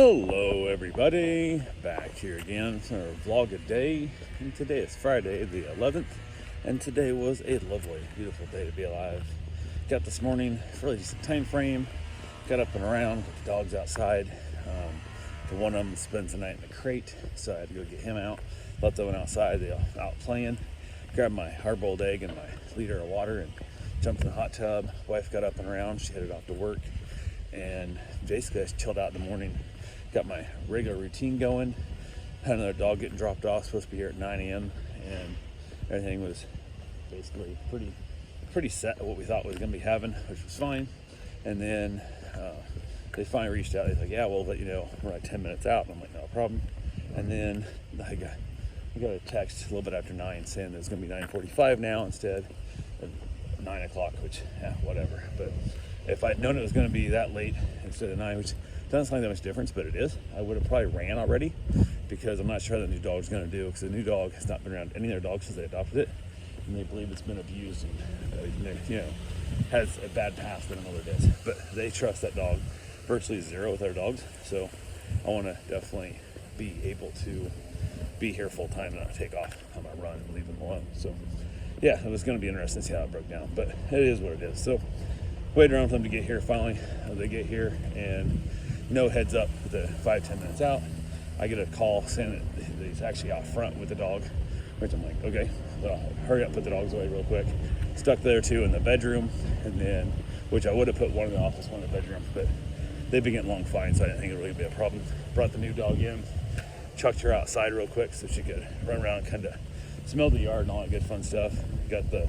Hello everybody, back here again for a vlog a day, and today is Friday the 11th, and today was a lovely, beautiful day to be alive. Got this morning, really decent time frame, got up and around with the dogs outside. The one of them spends the night in the crate, so I had to go get him out, let them outside, they out playing, grabbed my hard-boiled egg and my liter of water and jumped in the hot tub. Wife got up and around, she headed off to work, and basically I just chilled out in the morning. Got my regular routine going. Had another dog getting dropped off, supposed to be here at 9 a.m. and everything was basically pretty set what we thought we was gonna be having, which was fine. And then they finally reached out. They're like, "Yeah, we'll let you know. We're like 10 minutes out." And I'm like, "No problem." And then I got a text a little bit after 9 saying that it's gonna be 9:45 now instead of 9 o'clock, which whatever. But if I'd known it was gonna be that late instead of 9, which doesn't sound like that much difference, but it is, I would have probably ran already, because I'm not sure how the new dog's going to do, because the new dog has not been around any of their dogs since they adopted it, and they believe it's been abused and has a bad past. I don't know what it is, but they trust that dog virtually zero with their dogs. So I want to definitely be able to be here full time and not take off on my run and leave them alone. So yeah, it was going to be interesting to see how it broke down, but it is what it is. So waited around for them to get here. Finally they get here, and no heads up the 5-10 minutes out, I get a call saying that he's actually out front with the dog, which I'm like, okay, well, hurry up, put the dogs away real quick. Stuck there too in the bedroom, and then, which I would have put one in the office, one in the bedroom, but they've been getting along fine, so I didn't think it would really be a problem. Brought the new dog in, chucked her outside real quick so she could run around and kind of smell the yard and all that good fun stuff. Got the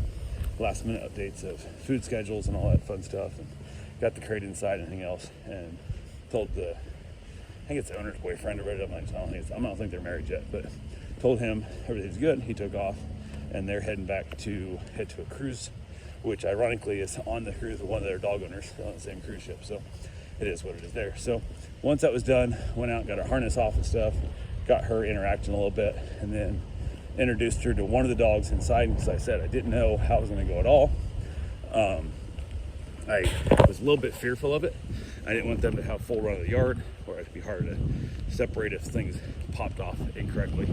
last minute updates of food schedules and all that fun stuff, and got the crate inside and everything else, and told I think it's the owner's boyfriend or whatever. I don't think they're married yet, but told him everything's good. He took off, and they're heading back to head to a cruise, which ironically is on the cruise with one of their dog owners on the same cruise ship. So it is what it is there. So once that was done, went out, got her harness off and stuff, got her interacting a little bit, and then introduced her to one of the dogs inside, because I said I didn't know how it was going to go at all. I was a little bit fearful of it. I didn't want them to have full run of the yard, or it'd be hard to separate if things popped off incorrectly.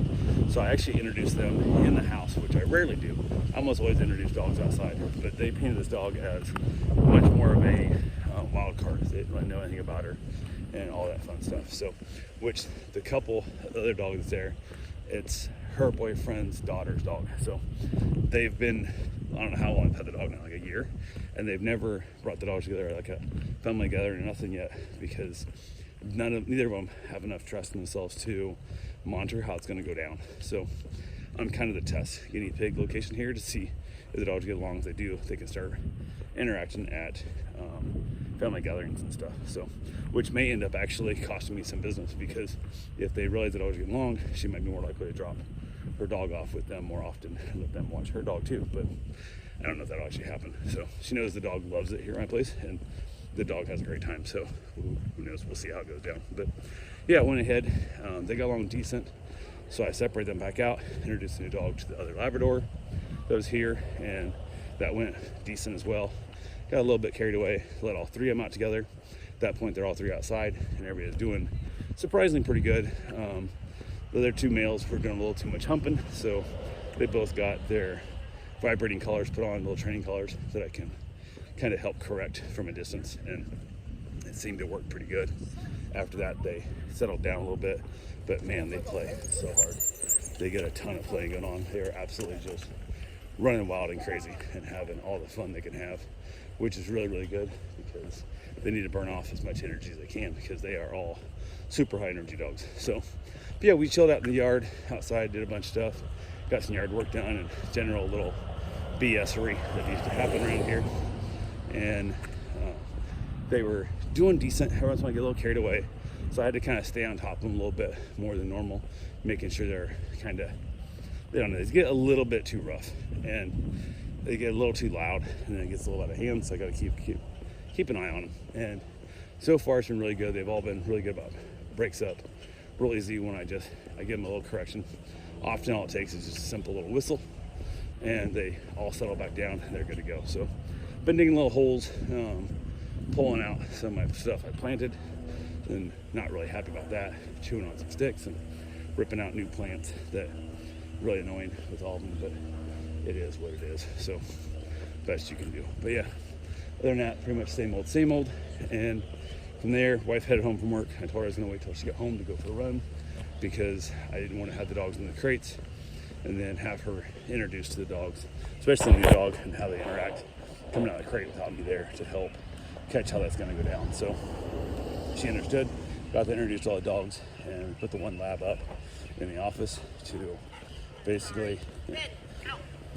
So I actually introduced them in the house, which I rarely do. I almost always introduce dogs outside, but they painted this dog as much more of a wild card. They didn't know anything about her and all that fun stuff. So, which the other dog that's there, it's her boyfriend's daughter's dog. So they've been, I don't know how long I've had the dog now, like a year, and they've never brought the dogs together like a family gathering or nothing yet, because neither of them have enough trust in themselves to monitor how it's going to go down. So I'm kind of the test guinea pig location here to see if the dogs get along. If they do, they can start interacting at family gatherings and stuff. So, which may end up actually costing me some business, because if they realize that I was getting along, she might be more likely to drop her dog off with them more often and let them watch her dog too. But I don't know if that'll actually happen. So she knows the dog loves it here at my place, and the dog has a great time. So who knows? We'll see how it goes down. But yeah, I went ahead. They got along decent. So I separated them back out, introduced the new dog to the other Labrador that was here, and that went decent as well. Got a little bit carried away, let all three of them out together. At that point, they're all three outside, and everybody was doing surprisingly pretty good. The other two males were doing a little too much humping, so they both got their vibrating collars put on, little training collars that I can kind of help correct from a distance, and it seemed to work pretty good. After that, they settled down a little bit, but man, they play so hard. They get a ton of playing going on. They're absolutely just running wild and crazy and having all the fun they can have, which is really, really good, because they need to burn off as much energy as they can, because they are all super high energy dogs. So but yeah, we chilled out in the yard outside, did a bunch of stuff, got some yard work done, and general little BS-ery that used to happen around here. And they were doing decent. Every once in a while I get a little carried away, so I had to kind of stay on top of them a little bit more than normal, making sure they're kind of, they get a little bit too rough, and they get a little too loud, and then it gets a little out of hand. So I got to keep an eye on them. And so far it's been really good. They've all been really good about breaks up real easy when I give them a little correction. Often all it takes is just a simple little whistle, and they all settle back down and they're good to go. So been digging little holes, pulling out some of my stuff I planted, and not really happy about that, chewing on some sticks and ripping out new plants. That really annoying with all of them, but it is what it is. So best you can do. But yeah, other than that, pretty much same old. And from there, wife headed home from work. I told her I was gonna wait till she got home to go for a run because I didn't want to have the dogs in the crates and then have her introduced to the dogs, especially the new dog, and how they interact coming out of the crate without me there to help catch how that's gonna go down. So she understood, got to introduce all the dogs, and put the one lab up in the office to basically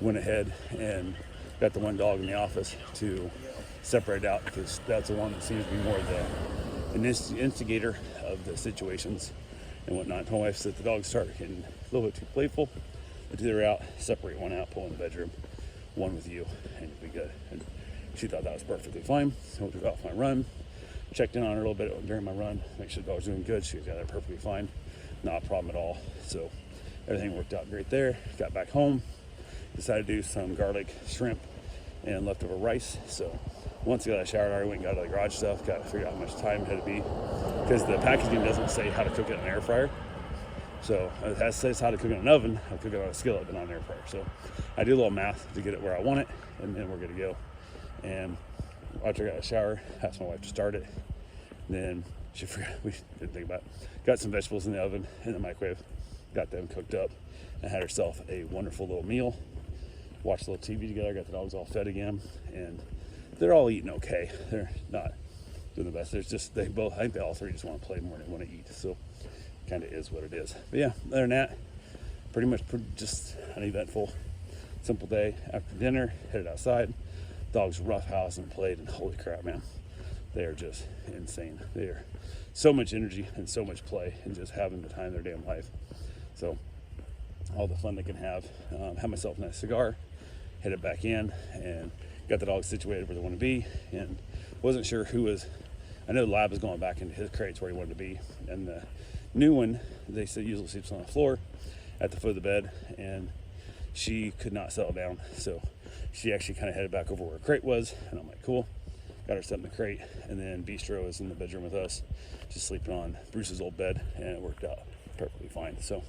went ahead and got the one dog in the office to separate out, because that's the one that seems to be more the instigator of the situations and whatnot. My wife said the dogs start getting a little bit too playful. But they're out, separate one out, pull in the bedroom, one with you, and you'll be good. And she thought that was perfectly fine. So we took off my run, checked in on her a little bit during my run, make sure the dog's doing good. She got that perfectly fine, not a problem at all. So everything worked out great there. Got back home, decided to do some garlic shrimp and leftover rice. So once I got out of the shower, I already went and got all the garage stuff, got to figure out how much time it had to be, because the packaging doesn't say how to cook it in an air fryer. So it says how to cook it in an oven. I'll cook it on a skillet, but not an air fryer. So I do a little math to get it where I want it, and then we're good to go. And after I got a shower, asked my wife to start it. Then she forgot, we didn't think about it. Got some vegetables in the oven, in the microwave, got them cooked up, and had herself a wonderful little meal. Watched a little TV together, got the dogs all fed again, and they're all eating okay. They're not doing the best. There's just, I think they all three just want to play more than they want to eat. So kind of is what it is. But yeah, other than that, pretty much just an eventful, simple day. After dinner, headed outside. Dogs roughhouse and played, and holy crap, man, they are just insane. They are so much energy and so much play, and just having the time of their damn life. So all the fun they can have. Had myself a nice cigar, headed back in, and got the dogs situated where they want to be, and wasn't sure who was. I know the lab was going back into his crates where he wanted to be, and the new one, they said, usually sleeps on the floor at the foot of the bed, and she could not settle down. So she actually kind of headed back over where her crate was, and I'm like, cool. Got her set in the crate, and then Bistro is in the bedroom with us, just sleeping on Bruce's old bed, and it worked out perfectly fine. So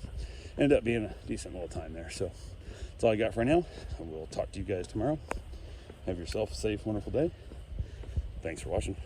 ended up being a decent little time there. So that's all I got for now. We'll talk to you guys tomorrow. Have yourself a safe, wonderful day. Thanks for watching.